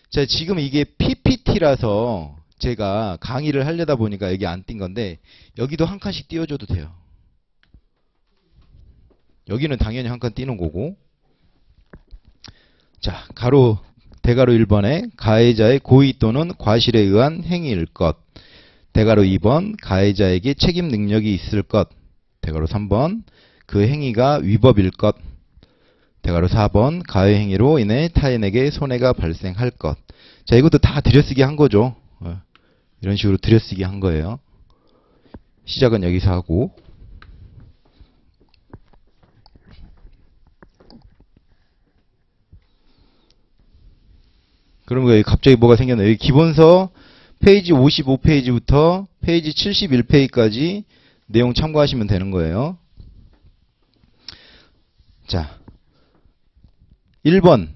자, 지금 이게 PPT라서 제가 강의를 하려다 보니까 여기 안 띈 건데 여기도 한 칸씩 띄워줘도 돼요. 여기는 당연히 한 칸 띄는 거고. 자, 대가로 1번에 가해자의 고의 또는 과실에 의한 행위일 것. 대가로 2번 가해자에게 책임 능력이 있을 것. 대가로 3번 그 행위가 위법일 것. 대가로 4번 가해 행위로 인해 타인에게 손해가 발생할 것. 자, 이것도 다 들여쓰기 한 거죠. 이런 식으로 들여쓰기 한 거예요. 시작은 여기서 하고. 그러면 여기 갑자기 뭐가 생겼나요? 여기 기본서 페이지 55페이지부터 페이지 71페이지까지 내용 참고하시면 되는 거예요. 자, 1번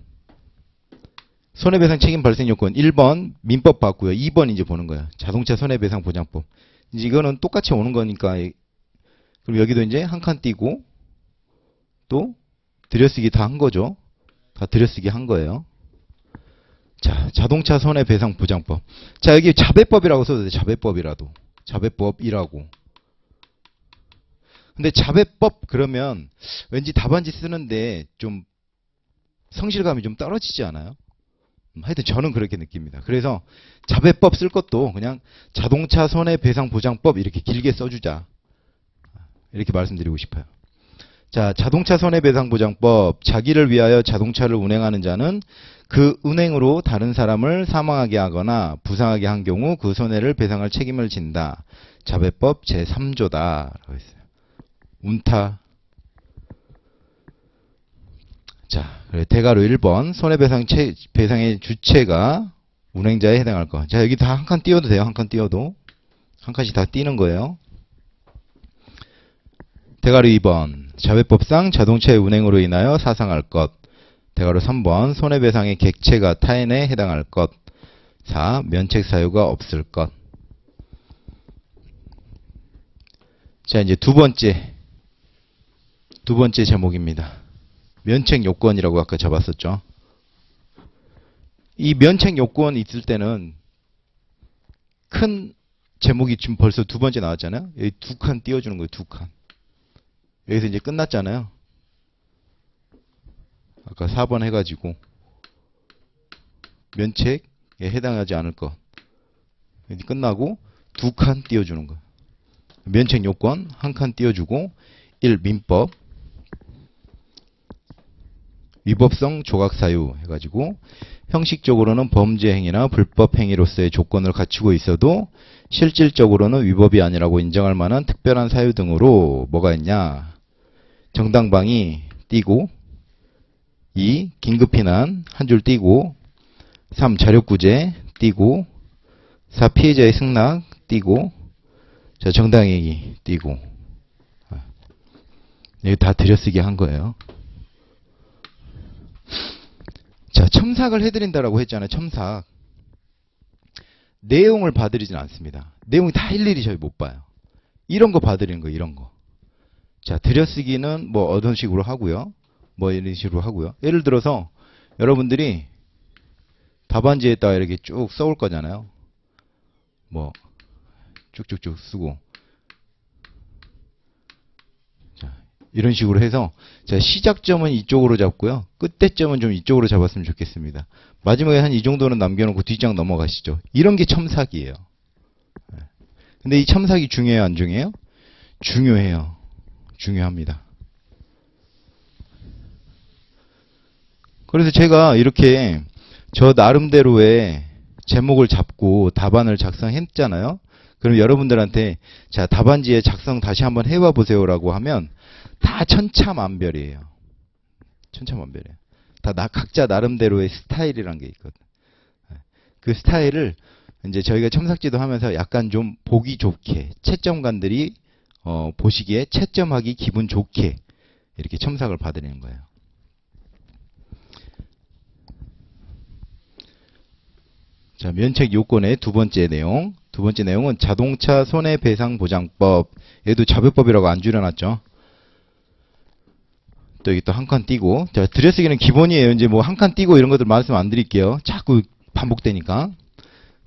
손해배상 책임 발생 요건 1번 민법 봤고요. 2번 이제 보는 거예요. 자동차 손해배상 보장법. 이제 이거는 똑같이 오는 거니까. 그럼 여기도 이제 한 칸 띄고 또 들여쓰기 다 한 거죠. 다 들여쓰기 한 거예요. 자, 자동차 손해배상 보장법. 자, 여기 자배법이라고 써도 돼. 자배법이라도. 자배법이라고. 근데 자배법 그러면 왠지 답안지 쓰는데 좀 성실감이 좀 떨어지지 않아요? 하여튼 저는 그렇게 느낍니다. 그래서 자배법 쓸 것도 그냥 자동차 손해배상 보장법 이렇게 길게 써주자. 이렇게 말씀드리고 싶어요. 자, 자동차 손해배상 보장법. 자기를 위하여 자동차를 운행하는 자는 그 운행으로 다른 사람을 사망하게 하거나 부상하게 한 경우 그 손해를 배상할 책임을 진다. 자배법 제3조다. 라고 했어요. 운타. 자, 대가로 1번. 손해배상의 주체가 운행자에 해당할 거. 자, 여기 다 한 칸 띄워도 돼요. 한 칸 띄워도. 한 칸씩 다 띄는 거예요. 대가로 2번. 자배법상 자동차의 운행으로 인하여 사상할 것. 대가로 3번. 손해배상의 객체가 타인에 해당할 것. 4. 면책 사유가 없을 것. 자, 이제 두 번째 제목입니다. 면책 요건이라고 아까 잡았었죠. 이 면책 요건 있을 때는 큰 제목이 지금 벌써 두 번째 나왔잖아요. 여기 두 칸 띄워주는 거예요. 두 칸. 여기서 이제 끝났잖아요. 아까 4번 해가지고 면책에 해당하지 않을 것. 여기 끝나고 두 칸 띄워주는 거예요. 면책 요건 한 칸 띄워주고 1. 민법 위법성 조각사유 해가지고 형식적으로는 범죄 행위나 불법 행위로서의 조건을 갖추고 있어도 실질적으로는 위법이 아니라고 인정할 만한 특별한 사유 등으로 뭐가 있냐. 정당방위 띄고 2. 긴급피난 한 줄 띄고 3. 자력구제 띄고 4. 피해자의 승낙 띄고 자, 정당행위 띄고 여기 다 들여쓰기 한 거예요. 자, 첨삭을 해드린다라고 했잖아요. 첨삭. 내용을 봐드리진 않습니다. 내용이 다 일일이 저희 못 봐요. 이런 거 봐드리는 거, 이런 거. 자, 들여쓰기는 뭐 어떤 식으로 하고요. 뭐 이런 식으로 하고요. 예를 들어서 여러분들이 답안지에다가 이렇게 쭉 써올 거잖아요. 뭐 쭉쭉쭉 쓰고 자, 이런 식으로 해서 자, 시작점은 이쪽으로 잡고요. 끝대점은 좀 이쪽으로 잡았으면 좋겠습니다. 마지막에 한 이 정도는 남겨놓고 뒷장 넘어가시죠. 이런 게 첨삭이에요. 근데 이 첨삭이 중요해요, 안 중요해요? 중요해요. 중요합니다. 그래서 제가 이렇게 저 나름대로의 제목을 잡고 답안을 작성했잖아요. 그럼 여러분들한테 자, 답안지에 작성 다시 한번 해봐 보세요라고 하면 다 천차만별이에요. 천차만별이에요. 다 각자 나름대로의 스타일이란 게 있거든. 그 스타일을 이제 저희가 첨삭지도 하면서 약간 좀 보기 좋게 채점관들이 보시기에 채점하기 기분 좋게 이렇게 첨삭을 받으려는 거예요. 자, 면책 요건의 두 번째 내용. 두 번째 내용은 자동차 손해배상보장법. 얘도 자배법이라고 안 줄여놨죠. 또 여기 또 한 칸 띄고. 자, 들여쓰기는 기본이에요. 이제 뭐 한 칸 띄고 이런 것들 말씀 안 드릴게요. 자꾸 반복되니까.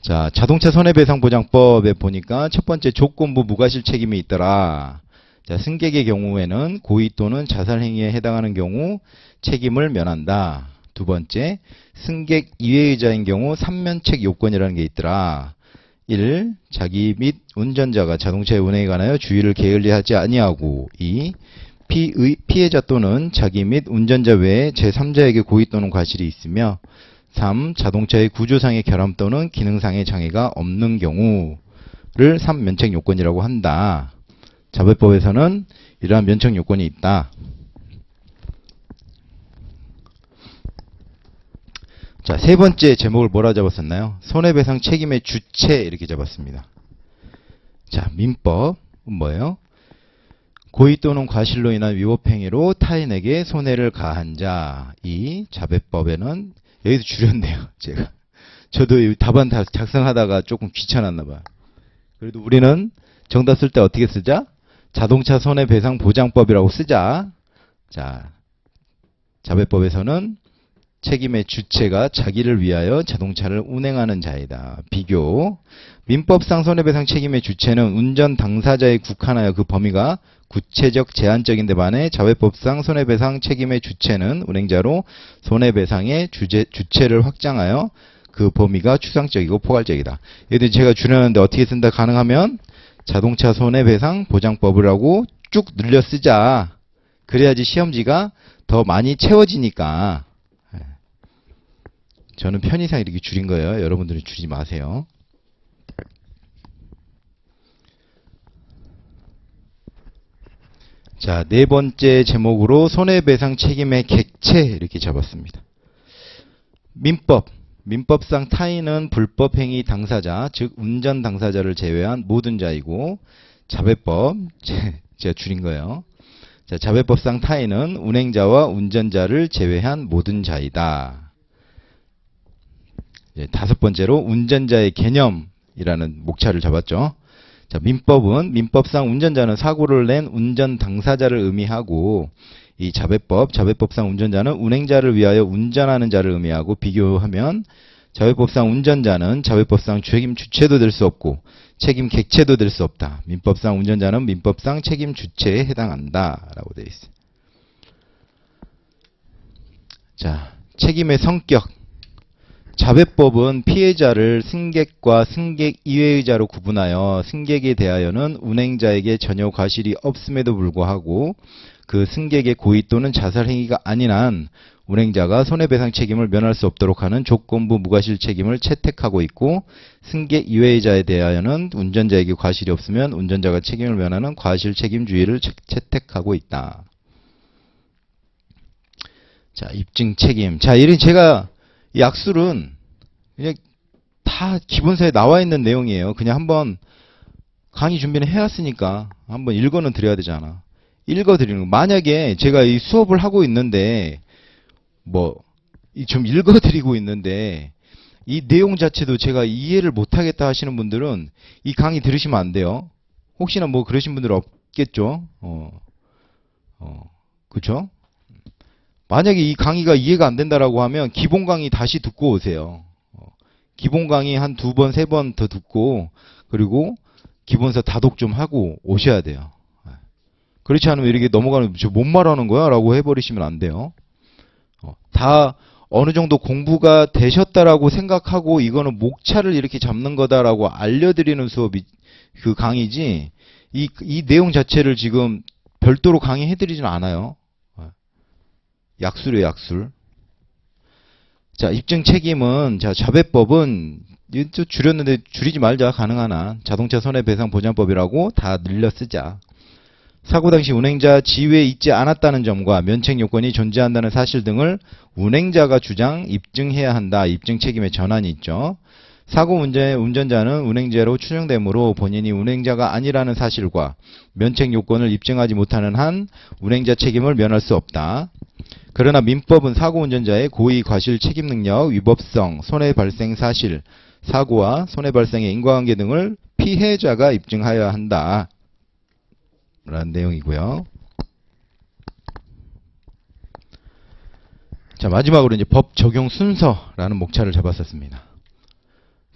자, 자동차 손해배상보장법에 보니까 첫 번째 조건부 무과실 책임이 있더라. 자, 승객의 경우에는 고의 또는 자살행위에 해당하는 경우 책임을 면한다. 두 번째, 승객 이외의자인 경우 3면책 요건이라는 게 있더라. 1. 자기 및 운전자가 자동차의 운행에 관하여 주의를 게을리하지 아니하고 2. 피해자 또는 자기 및 운전자 외에 제3자에게 고의 또는 과실이 있으며 3. 자동차의 구조상의 결함 또는 기능상의 장애가 없는 경우를 3면책 요건이라고 한다. 자배법에서는 이러한 면책 요건이 있다. 자, 세 번째 제목을 뭐라 잡았었나요? 손해배상 책임의 주체 이렇게 잡았습니다. 자, 민법은 뭐예요? 고의 또는 과실로 인한 위법행위로 타인에게 손해를 가한 자. 이 자배법에는 여기서 줄였네요. 제가. 저도 이 답안 다 작성하다가 조금 귀찮았나 봐요. 그래도 우리는 정답 쓸 때 어떻게 쓰자? 자동차 손해배상 보장법이라고 쓰자. 자, 자배법에서는 책임의 주체가 자기를 위하여 자동차를 운행하는 자이다. 비교. 민법상 손해배상 책임의 주체는 운전 당사자에 국한하여 그 범위가 구체적 제한적인데 반해 자배법상 손해배상 책임의 주체는 운행자로 손해배상의 주체를 확장하여 그 범위가 추상적이고 포괄적이다. 얘들 제가 줄였는데 어떻게 쓴다 가능하면 자동차 손해배상 보장법이라고 쭉 늘려 쓰자. 그래야지 시험지가 더 많이 채워지니까. 저는 편의상 이렇게 줄인 거예요. 여러분들은 줄이지 마세요. 자, 네 번째 제목으로 손해배상 책임의 객체 이렇게 잡았습니다. 민법상 타인은 불법행위 당사자, 즉 운전 당사자를 제외한 모든 자이고, 자배법, 제가 줄인 거예요. 자, 자배법상 타인은 운행자와 운전자를 제외한 모든 자이다. 다섯 번째로 운전자의 개념이라는 목차를 잡았죠. 자, 민법상 운전자는 사고를 낸 운전 당사자를 의미하고, 이 자배법상 운전자는 운행자를 위하여 운전하는 자를 의미하고, 비교하면 자배법상 운전자는 자배법상 책임 주체도 될 수 없고 책임 객체도 될 수 없다. 민법상 운전자는 민법상 책임 주체에 해당한다 라고 되어 있어요. 자, 책임의 성격. 자배법은 피해자를 승객과 승객 이외의 자로 구분하여 승객에 대하여는 운행자에게 전혀 과실이 없음에도 불구하고 그 승객의 고의 또는 자살 행위가 아닌 한 운행자가 손해배상 책임을 면할 수 없도록 하는 조건부 무과실 책임을 채택하고 있고, 승객 이외의 자에 대하여는 운전자에게 과실이 없으면 운전자가 책임을 면하는 과실 책임주의를 채택하고 있다. 자, 입증 책임. 자, 이런 제가 이 약술은 그냥 다 기본서에 나와 있는 내용이에요. 그냥 한번 강의 준비는 해왔으니까 한번 읽어는 드려야 되잖아. 읽어드리는 거. 만약에 제가 이 수업을 하고 있는데 좀 읽어드리고 있는데 이 내용 자체도 제가 이해를 못하겠다 하시는 분들은 이 강의 들으시면 안 돼요. 혹시나 그러신 분들 없겠죠. 그쵸? 만약에 이 강의가 이해가 안 된다라고 하면 기본 강의 다시 듣고 오세요. 기본 강의 한 2번, 3번 더 듣고 그리고 기본서 다독 좀 하고 오셔야 돼요. 그렇지 않으면 이렇게 넘어가는 저 뭔 말하는 거야? 라고 해버리시면 안 돼요. 다 어느 정도 공부가 되셨다라고 생각하고 이거는 목차를 이렇게 잡는 거다라고 알려드리는 수업이 그 강의지 이 내용 자체를 지금 별도로 강의해드리진 않아요. 약술이에요, 약술. 자, 입증 책임은, 자, 자배법은, 이거 줄였는데 줄이지 말자, 가능한 한. 자동차 손해배상보장법이라고 다 늘려 쓰자. 사고 당시 운행자 지위에 있지 않았다는 점과 면책 요건이 존재한다는 사실 등을 운행자가 입증해야 한다. 입증 책임의 전환이 있죠. 사고 문제의 운전자는 운행자로 추정되므로 본인이 운행자가 아니라는 사실과 면책 요건을 입증하지 못하는 한 운행자 책임을 면할 수 없다. 그러나 민법은 사고 운전자의 고의 과실 책임 능력, 위법성, 손해 발생 사실, 사고와 손해 발생의 인과관계 등을 피해자가 입증하여야 한다. 라는 내용이고요. 자, 마지막으로 이제 법 적용 순서라는 목차를 잡았었습니다.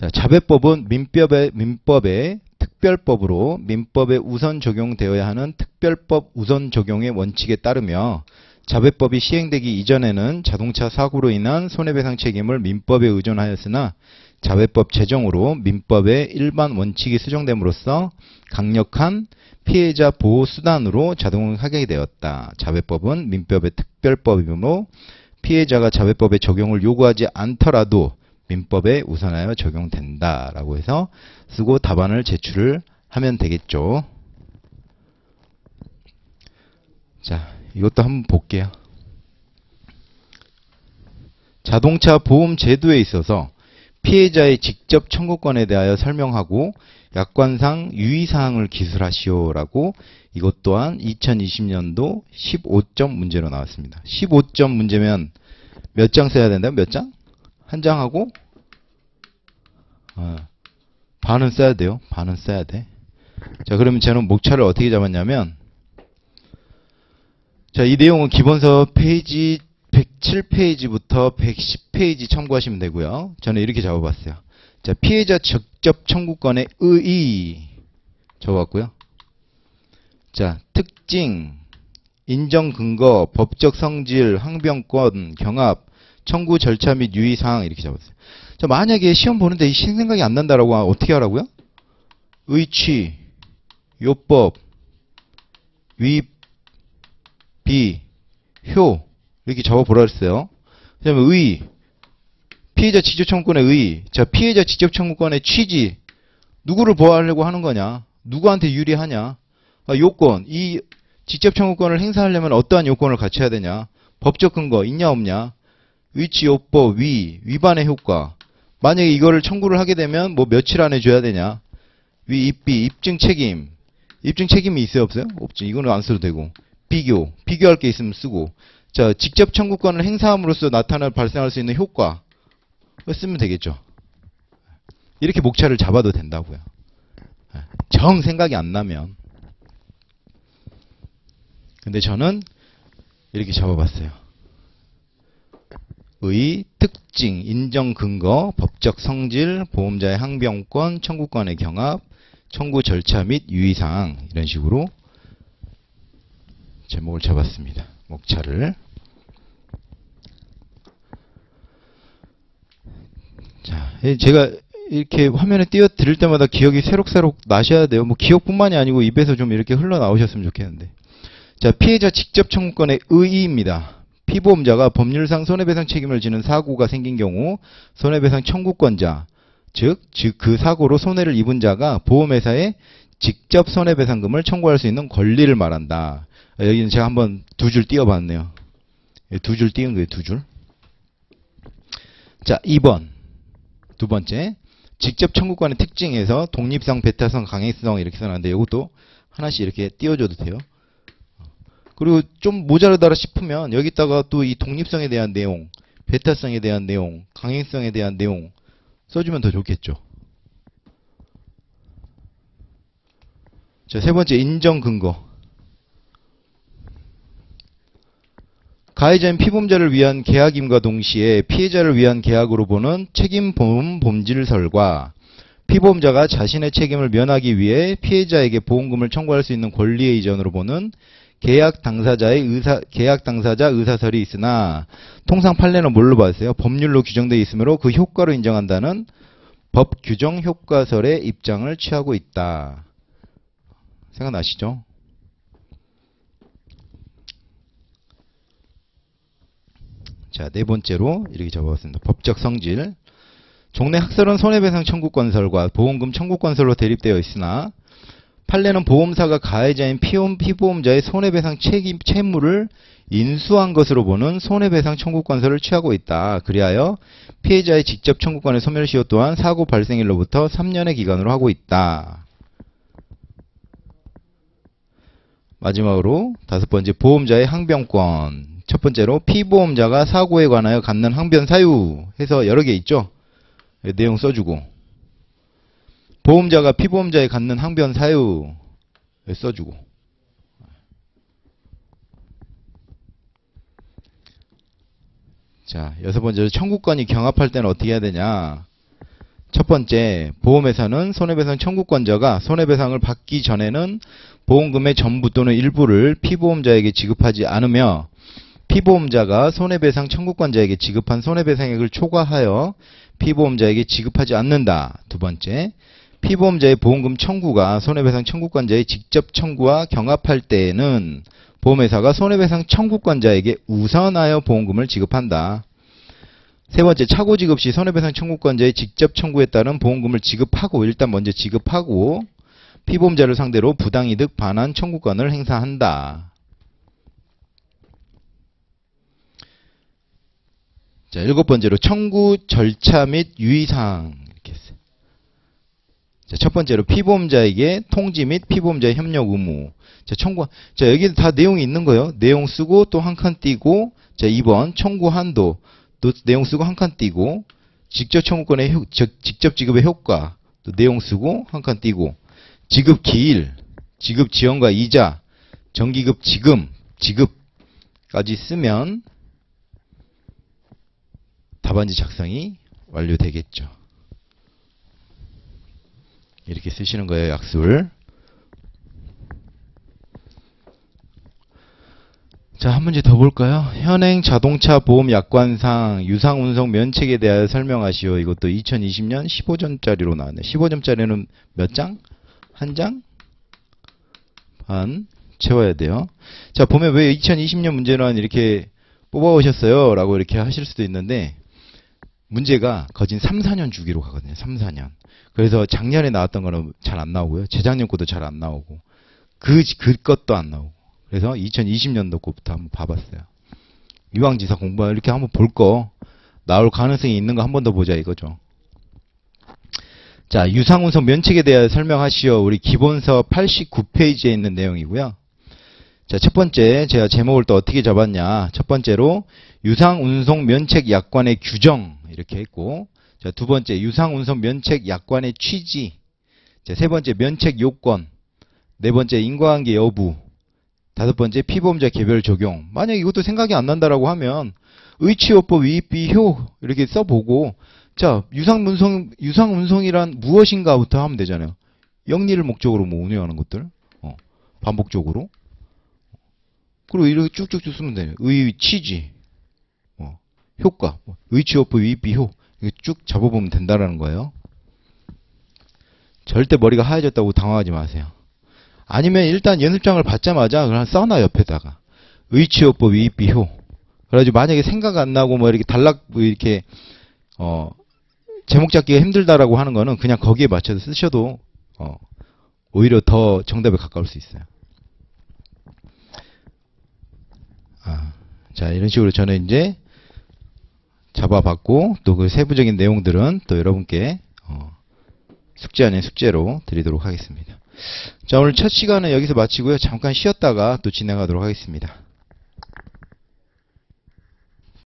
자, 자배법은 민법의 특별법으로 민법에 우선 적용되어야 하는 특별법 우선 적용의 원칙에 따르며 자배법이 시행되기 이전에는 자동차 사고로 인한 손해배상 책임을 민법에 의존하였으나 자배법 제정으로 민법의 일반 원칙이 수정됨으로써 강력한 피해자 보호 수단으로 자동하게 되었다. 자배법은 민법의 특별법이므로 피해자가 자배법의 적용을 요구하지 않더라도 민법에 우선하여 적용된다라고 해서 쓰고 답안을 제출을 하면 되겠죠. 자, 이것도 한번 볼게요. 자동차 보험 제도에 있어서 피해자의 직접 청구권에 대하여 설명하고 약관상 유의사항을 기술하시오라고 이것 또한 2020년도 15점 문제로 나왔습니다. 15점 문제면 몇 장 써야 된다? 몇 장? 한 장하고 반은 써야 돼요. 반은 써야 돼. 자, 그러면 저는 목차를 어떻게 잡았냐면, 자, 이 내용은 기본서 페이지 107페이지부터 110페이지 참고하시면 되고요. 저는 이렇게 잡아봤어요. 자, 피해자 직접 청구권의 의의 적어봤고요. 자, 특징, 인정 근거, 법적 성질, 항변권, 경합, 청구 절차 및 유의사항 이렇게 잡았어요. 자, 만약에 시험 보는데 이 생각이 안 난다라고 하면 어떻게 하라고요? 의취, 요법, 위, 비, 효 이렇게 적어보라 했어요. 그 다음에 의, 피해자 직접 청구권의 의. 자, 피해자 직접 청구권의 취지. 누구를 보호하려고 하는 거냐? 누구한테 유리하냐? 요건. 이 직접 청구권을 행사하려면 어떠한 요건을 갖춰야 되냐? 법적 근거 있냐 없냐? 위치, 요법, 위반의 효과. 만약에 이거를 청구를 하게 되면 뭐 며칠 안에 줘야 되냐? 입비, 입증 책임. 입증 책임이 있어요 없어요? 없지. 이거는 안 써도 되고. 비교할 게 있으면 쓰고. 자, 직접 청구권을 행사함으로써 발생할 수 있는 효과. 쓰면 되겠죠. 이렇게 목차를 잡아도 된다고요. 정 생각이 안 나면. 근데 저는 이렇게 잡아봤어요. 의, 특징, 인정 근거, 법적 성질, 보험자의 항변권, 청구권의 경합, 청구 절차 및 유의사항 이런 식으로 제목을 잡았습니다. 목차를. 자, 제가 이렇게 화면에 띄워드릴 때마다 기억이 새록새록 나셔야 돼요. 뭐 기억뿐만이 아니고 입에서 좀 이렇게 흘러나오셨으면 좋겠는데. 자, 피해자 직접 청구권의 의의입니다. 피보험자가 법률상 손해배상 책임을 지는 사고가 생긴 경우 손해배상 청구권자, 즉 그 사고로 손해를 입은 자가 보험회사에 직접 손해배상금을 청구할 수 있는 권리를 말한다. 여기는 제가 한번 두 줄 띄워봤네요. 두 줄 띄운 거예요, 두 줄. 자, 2번. 두 번째. 직접 청구권의 특징에서 독립성, 배타성, 강행성 이렇게 써놨는데 이것도 하나씩 이렇게 띄워줘도 돼요. 그리고 좀 모자르다 싶으면 여기다가 또 이 독립성에 대한 내용, 배타성에 대한 내용, 강행성에 대한 내용 써주면 더 좋겠죠. 자, 세 번째 인정 근거. 가해자인 피보험자를 위한 계약임과 동시에 피해자를 위한 계약으로 보는 책임보험 본질설과 피보험자가 자신의 책임을 면하기 위해 피해자에게 보험금을 청구할 수 있는 권리의 이전으로 보는 계약 당사자 의사설이 있으나 통상 판례는 뭘로 봤어요? 법률로 규정되어 있으므로 그 효과로 인정한다는 법 규정 효과설의 입장을 취하고 있다. 생각나시죠? 자, 네 번째로 이렇게 적어봤습니다. 법적 성질. 종래 학설은 손해배상 청구권설과 보험금 청구권설로 대립되어 있으나 판례는 보험사가 가해자인 피보험자의 손해배상 채무를 인수한 것으로 보는 손해배상 청구권설을 취하고 있다. 그리하여 피해자의 직접 청구권의 소멸시효 또한 사고 발생일로부터 3년의 기간으로 하고 있다. 마지막으로 다섯 번째, 보험자의 항변권. 첫 번째로 피보험자가 사고에 관하여 갖는 항변 사유 해서 여러 개 있죠. 내용 써주고, 보험자가 피보험자에 갖는 항변 사유 써주고, 자, 여섯 번째로 청구권이 경합할 때는 어떻게 해야 되냐. 첫 번째, 보험회사는 손해배상 청구권자가 손해배상을 받기 전에는 보험금의 전부 또는 일부를 피보험자에게 지급하지 않으며 피보험자가 손해배상 청구권자에게 지급한 손해배상액을 초과하여 피보험자에게 지급하지 않는다. 두 번째, 피보험자의 보험금 청구가 손해배상 청구권자의 직접 청구와 경합할 때에는 보험회사가 손해배상 청구권자에게 우선하여 보험금을 지급한다. 세 번째, 차고 지급 시 손해배상 청구권자의 직접 청구에 따른 보험금을 지급하고, 일단 먼저 지급하고 피보험자를 상대로 부당이득 반환 청구권을 행사한다. 자, 7번째로 청구 절차 및 유의사항 이렇게 했어요. 자, 첫 번째로 피보험자에게 통지 및 피보험자의 협력 의무. 자, 자, 여기 다 내용이 있는 거예요. 내용 쓰고 또 한 칸 띄고, 자, 2번 청구 한도 또 내용 쓰고 한 칸 띄고, 직접 청구권의 직접 지급의 효과 또 내용 쓰고 한 칸 띄고, 지급 기일, 지급 지연과 이자, 정기급 지급까지 쓰면 답안지 작성이 완료되겠죠. 이렇게 쓰시는 거예요, 약술. 자, 한 문제 더 볼까요? 현행 자동차 보험 약관상 유상 운송 면책에 대하여 설명하시오. 이것도 2020년 15점짜리로 나왔네. 15점짜리는 몇 장? 한 장? 반 채워야 돼요. 자, 보면 왜 2020년 문제는 이렇게 뽑아오셨어요? 라고 이렇게 하실 수도 있는데, 문제가 거진 3, 4년 주기로 가거든요. 3, 4년. 그래서 작년에 나왔던 거는 잘 안 나오고요. 재작년 것도 잘 안 나오고. 그 것도 안 나오고. 그래서 2020년도 거부터 한번 봐봤어요. 유황지사 공부 이렇게 한번 볼 거, 나올 가능성이 있는 거 한 번 더 보자 이거죠. 자, 유상운송 면책에 대하여 설명하시오. 우리 기본서 89페이지에 있는 내용이고요. 자, 첫 번째 제가 제목을 또 어떻게 잡았냐. 첫 번째로 유상운송 면책 약관의 규정 이렇게 했고, 자, 두 번째 유상운송 면책 약관의 취지, 자, 세 번째 면책 요건, 네 번째 인과관계 여부, 다섯 번째 피보험자 개별 적용. 만약 이것도 생각이 안 난다라고 하면 의치요법 위입비효 이렇게 써보고, 자, 유상운송이란 무엇인가부터 하면 되잖아요. 영리를 목적으로 뭐 운영하는 것들, 반복적으로. 그리고 이렇게 쭉쭉쭉 쓰면 돼요. 취지, 효과, 의치요법 위입비효 이렇게 쭉 잡아보면 된다라는 거예요. 절대 머리가 하얘졌다고 당황하지 마세요. 아니면 일단 연습장을 받자마자 그냥 써놔 옆에다가 의치요법 위입비효. 그래가지고 만약에 생각 안 나고 뭐 이렇게 이렇게 제목 잡기가 힘들다라고 하는 거는 그냥 거기에 맞춰서 쓰셔도 오히려 더 정답에 가까울 수 있어요. 자, 이런 식으로 저는 이제 잡아봤고, 또 그 세부적인 내용들은 또 여러분께 숙제 아닌 숙제로 드리도록 하겠습니다. 자, 오늘 첫 시간은 여기서 마치고요. 잠깐 쉬었다가 또 진행하도록 하겠습니다.